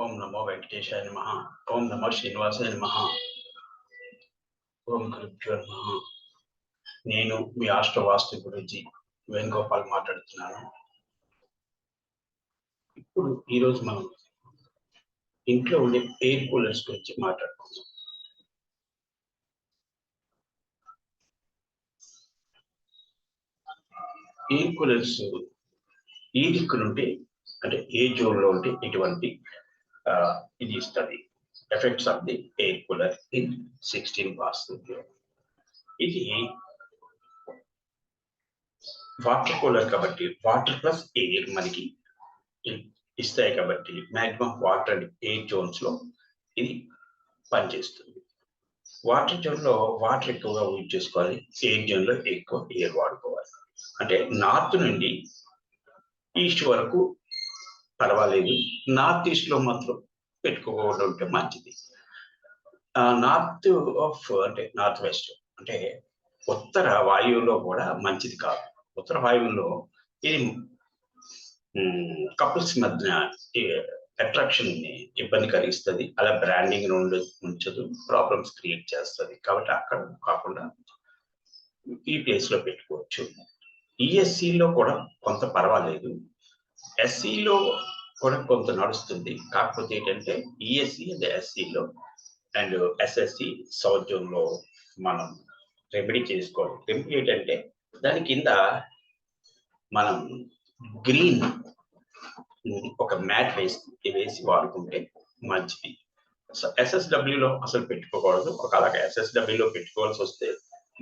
ఓం నమో వెంకటేశాయ నమః. ఓం నమో శ్రీనివాసాయ నమః. ఓం గురుభ్యో నమః. నేను మీ ఆస్ట్రోవాస్తు గురించి వేణుగోపాల్ మాట్లాడుతున్నాను. ఇప్పుడు ఈరోజు మనం ఇంట్లో ఉండే ఎయిర్ కూలర్స్ గురించి మాట్లాడుకుందాం. ఎయిర్ కూలర్స్ ఈ దిక్కు నుండి అంటే ఏ జోన్ లో ఉంటే ఇటువంటి ఇది ఇస్తుంది effects of the air cooler in 16 vastu. ఇది వాటర్ కూలర్ కాబట్టి వాటర్ ప్లస్ ఎయిర్ మనకి ఇస్తాయి కాబట్టి maximum water and air zones లో ఇది పనిచేస్తుంది. వాటర్ జోన్ లో వాటర్ ఎక్కువగా యూజ్ చేసుకోవాలి, ఎయిర్ జోన్ లో ఎక్కువ ఎయిర్ వాడుకోవాలి. అంటే నార్త్ నుండి ఈస్ట్ వరకు పర్వాలేదు, నార్త్ ఈస్ట్ లో మాత్రం పెట్టుకోకుండా ఉంటే మంచిది. నార్త్ ఆఫ్ అంటే నార్త్ వెస్ట్ అంటే ఉత్తర వాయువులో కూడా మంచిది కాదు. ఉత్తర వాయువులో ఇది కపుల్స్ మధ్య అట్రాక్షన్ ని ఇబ్బంది కలిగిస్తుంది, అలా బ్రాండింగ్ ఉంచదు, ప్రాబ్లమ్స్ క్రియేట్ చేస్తుంది. కాబట్టి అక్కడ కాకుండా ఈ ప్లేస్ లో పెట్టుకోవచ్చు. ఈఎస్సిలో కూడా కొంత పర్వాలేదు, ఎస్సిలో కూడా కొంత నడుస్తుంది. కాకపోతే ఏంటంటే ఈఎస్సి అండ్ ఎస్సిలో అండ్ ఎస్ఎస్సి సౌత్ జోన్ లో మనం రెమెడీ చేసుకోవాలి. రెమెడీ ఏంటంటే దాని కింద మనం గ్రీన్ ఒక మ్యాట్ వేసి వాడుకుంటే మంచిది. ఎస్ఎస్డబ్ల్యూలో అసలు పెట్టుకోకూడదు. ఒకవేళ ఎస్ఎస్డబ్ల్యూలో పెట్టుకోవాల్సి వస్తే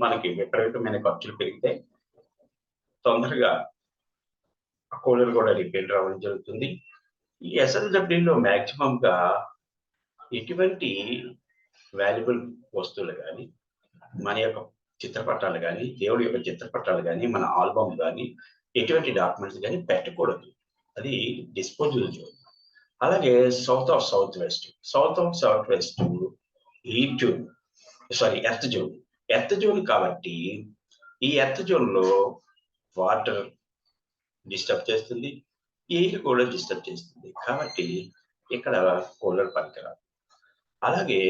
మనకి విపరీతమైన ఖర్చులు పెరిగితే తొందరగా కూలర్ కూడా రిపేర్ రావడం జరుగుతుంది. ఈ ఎస్ఎస్డబ్ల్యూలో మ్యాక్సిమం గా ఎటువంటి వాల్యుబుల్ వస్తువులు కానీ, మన యొక్క చిత్రపటాలు కానీ, దేవుడి యొక్క చిత్రపటాలు కానీ, మన ఆల్బమ్ కానీ, ఎటువంటి డాక్యుమెంట్స్ కానీ పెట్టకూడదు. అది డిస్పోజల్ జోన్. అలాగే south of south west heat zone, earth zone. Earth zone కాబట్టి ఈ ఎర్త్ జోన్ లో వాటర్ డిస్టర్బ్ చేస్తుంది, ఎయిర్ కూడా డిస్టర్బ్ చేస్తుంది. కాబట్టి ఇక్కడ కూలర్ పనికిరాదు. అలాగే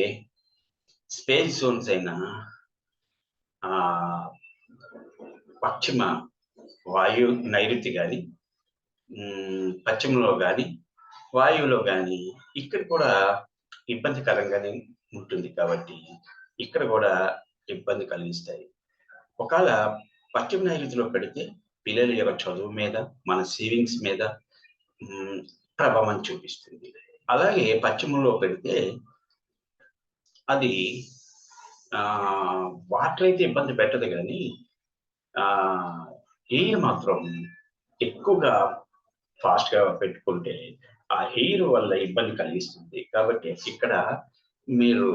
స్పేస్ జోన్స్ అయిన పశ్చిమ వాయు నైరుతి కానీ, పశ్చిమలో కానీ, వాయువులో కానీ ఇక్కడ కూడా ఇబ్బందికరంగానే ఉంటుంది. కాబట్టి ఇక్కడ కూడా ఇబ్బంది కలిగిస్తాయి. ఒకవేళ పశ్చిమ నైరుతిలో పెడితే పిల్లల యొక్క చదువు మీద, మన సేవింగ్స్ మీద ప్రభావం చూపిస్తుంది. అలాగే పశ్చిమంలో పెడితే అది వాటర్ అయితే ఇబ్బంది పెట్టదు, కానీ ఎయిర్ మాత్రం ఎక్కువగా ఫాస్ట్ గా పెట్టుకుంటే ఆ ఎయిర్ వల్ల ఇబ్బంది కలిగిస్తుంది. కాబట్టి ఇక్కడ మీరు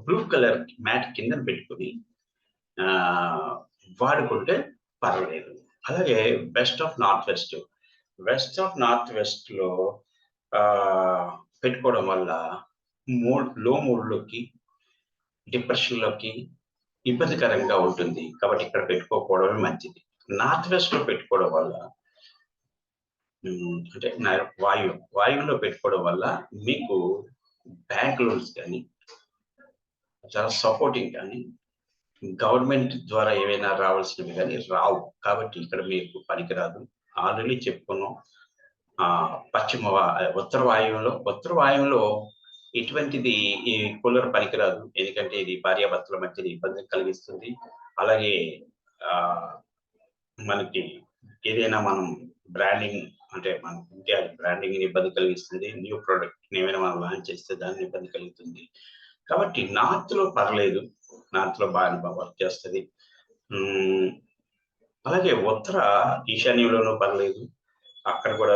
బ్లూ కలర్ మ్యాట్ కింద పెట్టుకుని వాడుకుంటే పర్వాలేదు. అలాగే వెస్ట్ ఆఫ్ నార్త్ వెస్ట్ లో పెట్టుకోవడం వల్ల లో మూడ్లోకి, డిప్రెషన్ లోకి ఇబ్బందికరంగా ఉంటుంది. కాబట్టి ఇక్కడ పెట్టుకోకపోవడమే మంచిది. నార్త్ వెస్ట్ లో పెట్టుకోవడం వల్ల అంటే వాయువులో పెట్టుకోవడం వల్ల మీకు బ్యాంక్ లోన్స్ కానీ, చాలా సపోర్టింగ్ కానీ, గవర్నమెంట్ ద్వారా ఏవైనా రావాల్సినవి కానీ రావు. కాబట్టి ఇక్కడ మీకు పనికిరాదు. ఆల్రెడీ చెప్పుకున్నాం. ఉత్తర వాయువులో ఎటువంటిది ఈ కూలర్ పనికిరాదు, ఎందుకంటే ఇది భార్యాభర్తల మధ్య ఇబ్బంది కలిగిస్తుంది. అలాగే మనకి ఏదైనా మనం బ్రాండింగ్ అంటే మనం ఉంటే అది బ్రాండింగ్ ఇబ్బంది కలిగిస్తుంది. న్యూ ప్రోడక్ట్ ఏమైనా మనం లాంచ్ చేస్తే దాన్ని ఇబ్బంది కలుగుతుంది. కాబట్టి నార్త్ లో పర్లేదు, నార్త్ లో బాగా వర్క్ చేస్తుంది. అలాగే ఉత్తర ఈశాన్యంలోనూ పర్లేదు, అక్కడ కూడా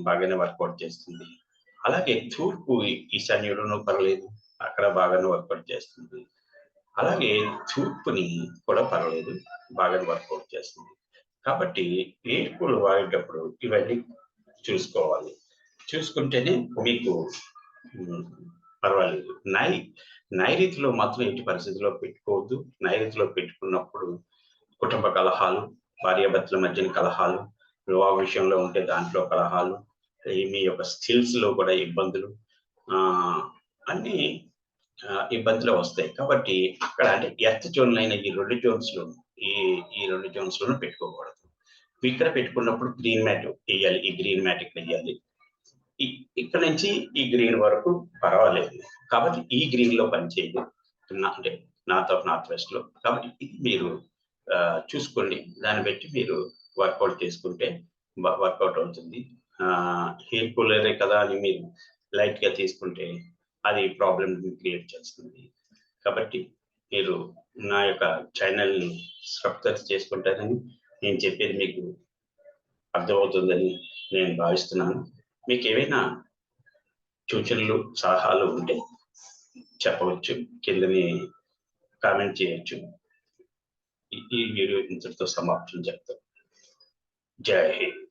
బాగానే వర్కౌట్ చేస్తుంది. అలాగే తూర్పు ఈశాన్యంలోనూ పర్లేదు, అక్కడ బాగానే వర్కౌట్ చేస్తుంది. అలాగే తూర్పుని కూడా పర్లేదు, బాగానే వర్కౌట్ చేస్తుంది. కాబట్టి ఎయిర్ కూలర్ వాడేటప్పుడు ఇవన్నీ చూసుకోవాలి. చూసుకుంటేనే మీకు పర్వాలేదు. నైరుతిలో మాత్రం ఎట్టి పరిస్థితుల్లో పెట్టుకోవద్దు. నైరుతిలో పెట్టుకున్నప్పుడు కుటుంబ కలహాలు, భార్యాభర్తల మధ్యన కలహాలు, వివాహ విషయంలో ఉంటే దాంట్లో కలహాలు, మీ యొక్క స్కిల్స్ లో కూడా ఇబ్బందులు అన్ని ఇబ్బందులు వస్తాయి. కాబట్టి అక్కడ అంటే ఎర్త్ జోన్ అయిన ఈ 2 జోన్స్ లో ఈ ఈ 2 జోన్స్ లోనూ పెట్టుకోకూడదు. ఇక్కడ పెట్టుకున్నప్పుడు గ్రీన్ మ్యాట్ వేయాలి. ఈ గ్రీన్ మ్యాట్ ఇక్కడ వేయాలి. ఇక్కడ నుంచి ఈ గ్రీన్ వరకు పర్వాలేదు. కాబట్టి ఈ గ్రీన్ లో పనిచేయదు. అంటే నార్త్ ఆఫ్ నార్త్ వెస్ట్ లో. కాబట్టి ఇది మీరు చూసుకోండి. దాన్ని బట్టి మీరు వర్కౌట్ చేసుకుంటే వర్కౌట్ అవుతుంది. హెయిర్ కూలరే కదా అని మీరు లైట్ గా తీసుకుంటే అది ప్రాబ్లం క్రియేట్ చేస్తుంది. కాబట్టి మీరు నా యొక్క ఛానల్ ని సబ్స్క్రైబ్ చేసుకుంటారని నేను చెప్పేది మీకు అర్థమవుతుందని నేను భావిస్తున్నాను. మీకు ఏవైనా సూచనలు సలహాలు ఉంటే చెప్పవచ్చు, కిందని కామెంట్ చేయొచ్చు. ఈ వీడియో ఇంతటితో సమాప్తం చెప్తాం. జై హింద్.